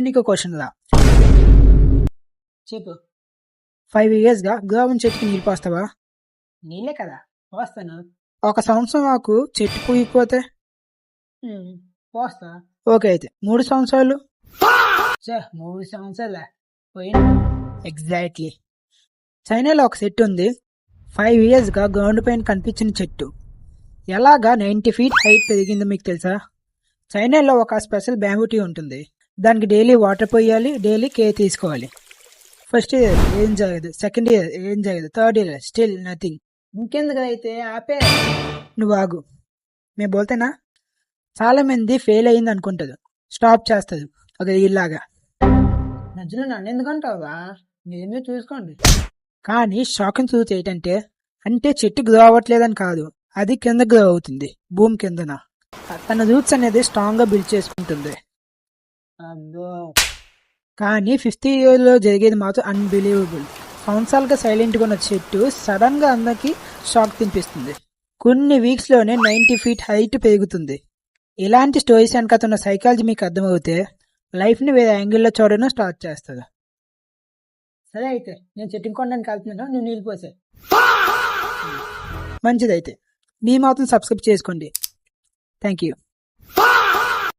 నీకు క్వశ్చన్ లా చెప్పు. 5 years గా గులాబీ చెట్టుకి నీళ్ళు పోస్తావా? నీళ్ళే కదా పోస్తాను. 1 సంవత్సరం ఆకు చెట్టు పూయకపోతే? పోస్తా. ఓకే, అయితే 3 సంవత్సరాలు? 3 సంవత్సరాలే పోయినా. ఎగ్జాక్ట్లీ. చైనాలో ఒక చెట్టు ఉంది, 5 years గా గ్రౌండ్ పైన కనిపించిన చెట్టు ఎలాగా 90 feet హైట్ పెరిగిందో మీకు తెలుసా? చైనాలో ఒక స్పెషల్ బ్యాంబూ ట్రీ ఉంటుంది, దానికి డైలీ వాటర్ పోయాలి, డైలీ కేర్ తీసుకోవాలి. ఫస్ట్ ఇయర్ ఏం జరగదు, సెకండ్ ఇయర్ ఏం జరగదు, థర్డ్ ఇయర్ స్టిల్ నథింగ్. ఇంకెందుకు అయితే ఆపే. నువ్వు ఆగు, మేము బోల్తేనా? చాలా మంది ఫెయిల్ అయింది అనుకుంటారు, స్టాప్ చేస్తారు ఒక ఇలాగా. మధ్యలో నన్ను ఎందుకంటావా? మీరేమో చూసుకోండి. కానీ షాకింగ్ ట్రూత్ ఏంటంటే, అంటే చెట్టు గ్రో అవ్వట్లేదని కాదు, అది కింద గ్రో అవుతుంది, భూమి కిందన. తన రూట్స్ అనేది స్ట్రాంగ్ గా బిల్డ్ చేసుకుంటుంది. అబ్బో. కానీ 50 years లో జరిగేది మాత్రం అన్బిలీవబుల్. సంవత్సరాలుగా సైలెంట్ గా ఉన్న చెట్టు సడన్ గా అందరికి షాక్ తినిపిస్తుంది. కొన్ని వీక్స్ లోనే 90 feet హైట్ పెరుగుతుంది. ఇలాంటి స్టోరీస్ వెనకతున్న సైకాలజీ మీకు అర్థమవుతే లైఫ్ ని వేరే యాంగిల్లో చూడడం స్టార్ట్ చేస్తుంది. సరే అయితే నేను చెట్టు ఇంకొండని కలుపుతున్నాను, నువ్వు నీళ్ళు పోసే. మంచిదైతే మీ మాత్రం సబ్స్క్రైబ్ చేసుకోండి. Thank you.